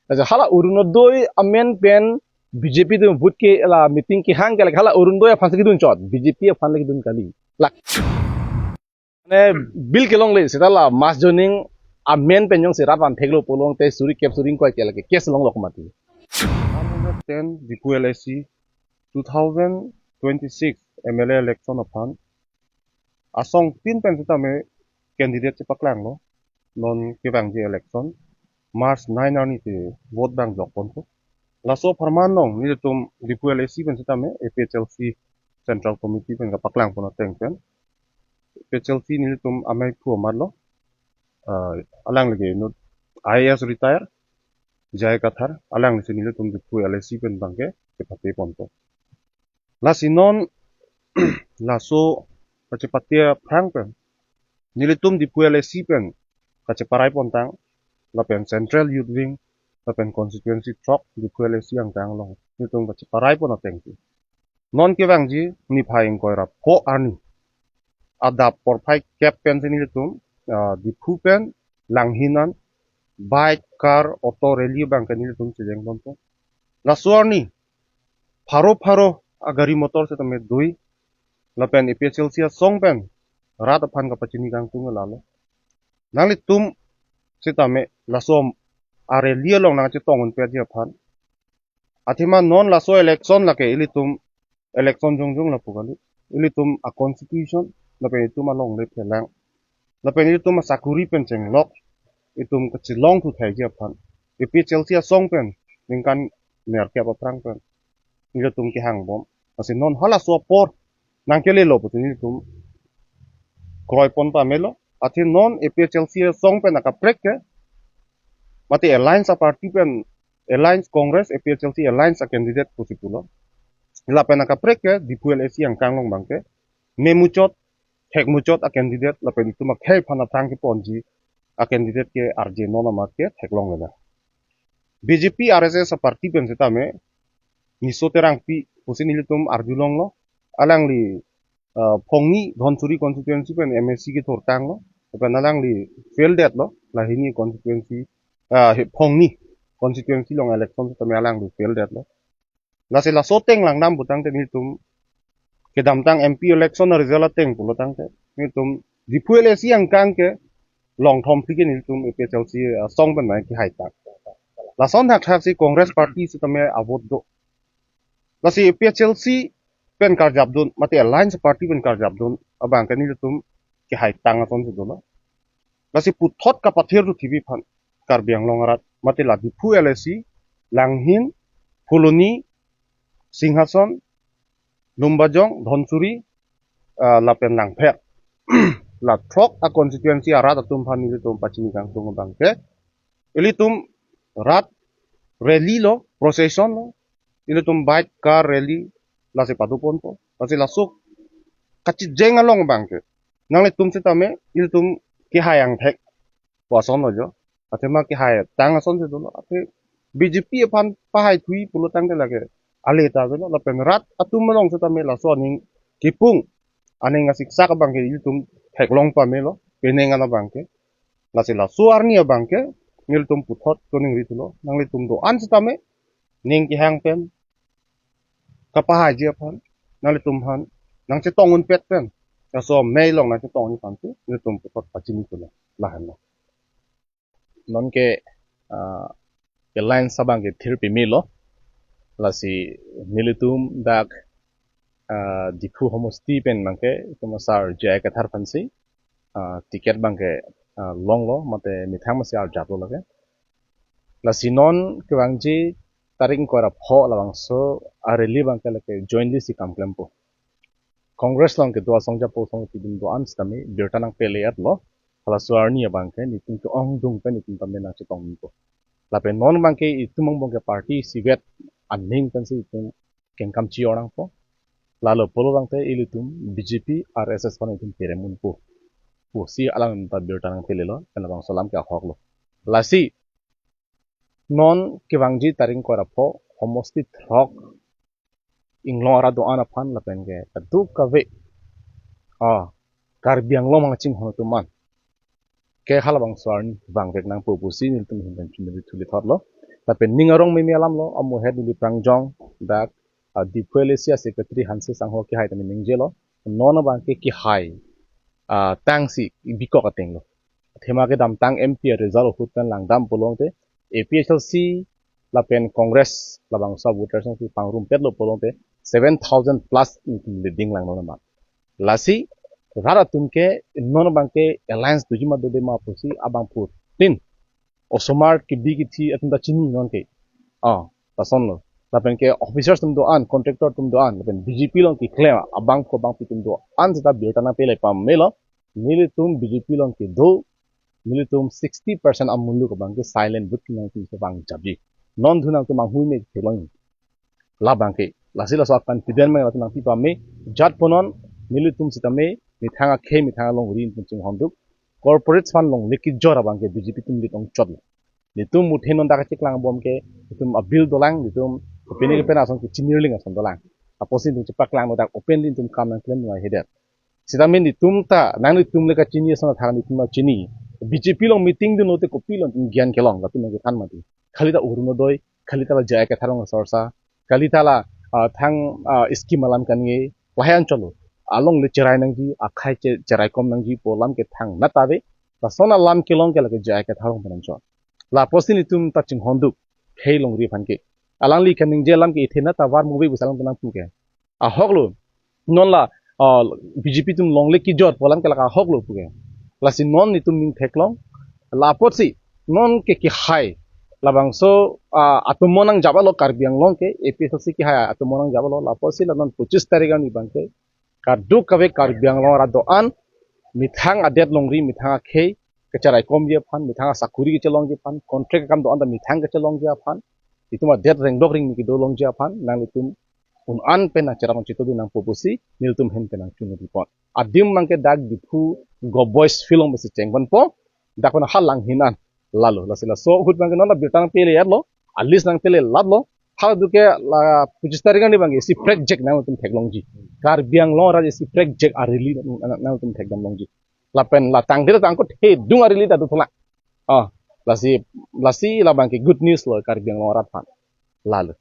hala urunodoi amen pen BJP tu vote ke la meeting ke hang ke hala urundoi fan se dun chot BJP fan lagi dun kali lak ne bil kelong le setala mas joning amen pen yong sirat van theglo polong te suri kep suring ko ke lake kes long lok mati 110 di LSC 2026 MLA election upon asong tin pen sita me candidate cepak lang lo non kivang di election March 9 ani te vote bank jok pon ko laso farman nong ni tum di LSC pen sita me APHLC Central Committee pen kapak lang pon ateng pen APHLC ni tum amai pu marlo alang lagi no IAS retire jai kathar alang ni ni tum di LSC pen bangke kepate pon ko lasinon laso kacepatia prang pen nilitum di LSC pen kaceparai pontang lapen Central Youth Wing lapen constituency truck di LSC yang tang long nilitum kaceparai pon ateng ti non kevangji ni phaing koira po arni adap por phai cap pen nilitum di pen langhinan bike car auto rally bang kan nilitum sejeng ponto lasuarni pharo agari motor se tame dui lapen APHLC song pen rat aphan ka pachini kang tung lalo nangli tum sitame lasom are lialong nang chitongun pe dia phan athima non laso election lake ilitum election jongjong la pugali ilitum a constitution lape itum along le phelang lape ilitum a sakuri pencheng lok itum kachilong thu thai dia phan APHLC song pen ningkan ner ke paprang pen ilitum ki hang bom asin non hala so por nangkele lo putin ilitum kroy pon pa melo atin non APHLC song pen aka prek ke mati alliance a party pen alliance congress APHLC alliance a candidate pusipulo la pen aka prek ke di LSC yang kanglong bangke memucot hek mucot a candidate la pen ituma khai phana tang ki ponji a candidate ke RJ nona mat ke theklong lena BJP RSS a party pen setame nisoterang pi pusin ilitum arjulong lo alang li Phongni Dhonsuri constituency pen MSC ki thortang lo pen alang li failed that lo lahini constituency Phongni constituency long election tame alang li failed that lo lase la soteng lang nam butang te nitum ke damtang MP election na result teng pulo tang te nitum di LSC yang kang ke long thom phike nitum APHLC song pen mai ki haitak la son hak hak si congress party se tame avot do lase APHLC pen karjabdun mati alliance party pen karjabdun abang kan nitum ki haitang aton se dolo lase puthot ka pathir tu thibi phan karbiang longarat mati la di LSC langhin Fuluni Singhason Lumbajong Dhonsuri lapen langphek la trok a constituency arat atum phan nitum pachini kang tung bangke ilitum rat rally lo procession lo ilitum bike car rally lase padupon po lase lasuk kachi jeng along bangke nangle tum se tame ilitum ki hayang thek wason lo jo atema ki hay tang ason se dolo ate BJP phan pahai thui pulo tang de lage ale ta lo lapen rat atum long se tame laso ning kipung aning asiksa ka bangke ilitum theklong pa melo penenga na bangke lase la suarni a bangke ngiltum puthot toning ritulo nanglitum do an se tame ning ki hang pen kapahai je phan nanglitum phan nang che tongun pet pen so mei long na che tong ni phan tu ngiltum puthot pachini tulo lahan lo non ke alliance sabang ke therapy milo lasi nilitum dak dipu homosti pen mangke tumasar jai kathar fansi tiket bangke long lo mate mithang masi ar jablo lage lasi non kwangji taring kora pho lawang so areli bangke lake jointly si kamklempo congress long ke dua songja po song tidum do ans tami birtanang peleyat lo hala suarni bangke nitum to ong dung pen nitum tamen na chitong nipo lape non bangke itumong bangke party siget aning kan si itum kengkam chi orang po lalo polo bangte ilitum BJP RSS pan itum peremun po si alang ta birtanang pelelo kana bang salam ka hoklo lasi non kibangji taring kora po homosti throk inglong ara doana phan lapen ge adu kave karbiang lo mangching hono tuman ke halabang swarn bang vek nang po si nil tum hindan chimri thuli thotlo tapi ningarong may alam lo amu head ni prangjong dak di Malaysia secretary hanse sangho ki hai tani ningjelo nona bang ki hai tang si biko ka tenglo thema ke dam tang MP result hutkan lang dam polong te APSLC lapen congress labang sa voters si pangrum petlo polong te 7,000 plus leading lang nona ma lasi rara tunke nona bang ke alliance tujima do de ma pusi abang pur tin osomar ki bigiti atunda chini non ke tason lo lapen ke officers tum do an contractor tum do an lapen BJP long ki claim abang ko bang tum do an jeta biltana pele pam melo nili tum BJP long ki do nili tum 60% amulu ko bang ke silent but nang tum se bang jabi non dhunang tum hui me thelong la bang ke lasila so confident me latna pi pam me jat ponon nili tum sitame mi thanga khe mi thanga long rin tum chung honduk corporate fund long leki jora bang ke BJP tum li tong chot nitum muthenon da ka chiklang bom ke nitum abil dolang nitum opini ke pena song ki chinirling ason dolang aposin tum chipak lang da open din tum kam nang claim ngai header sidamen nitum ta nang nitum le ka chini ason thang nitum chini BJP long meeting din note ko pilon tum gyan kelong la tum ke than mati khali ta uruno doi khali ta jaya ka tharong sorsa khali ta la thang scheme alam kan nge wahan cholo along le cherai nang ji akhai che cherai kom nang ji polam ke thang na tabe ta sona lam kelong ke la ke jaya ka tharong ban chon la posini tum ta ching honduk khei long ri phanke alang li khaning je lam ke ithena ta war movie busalang tanang tu ke a hoklo non la BJP tum long le ki jor polam ke la ka hoklo tu ke la si non ni tum ning theklong la potsi non ke ki hai labang so atumonang jabalo karbiang long ke APSLC ki hai atumonang jabalo la potsi la non 25 tarigan ni bangke kardu kabe karbiang long ra do an mithang adet long ri mithang khei kecarai kom dia pan mithanga sakuri ke chelong dia pan contract kam do anda mithang ke chelong dia pan itu ma det reng dok ring ni do long dia pan nang litum un an pena cerang chitu du nang popusi niltum hen pena chung di pot adim mangke dag dipu go boys film besi cengban po dakona halang hinan lalu lasila so hut mangke nona bitang pele yadlo alis nang pele ladlo ha duke la pujistarigan di bangke si project nang tum teklongji kar biang long ra si project arili nang tum tekdam longji lapen la tang dira tang ko he dung arili da du thola lasi la bangke good news lo kar biang long ra pan lalu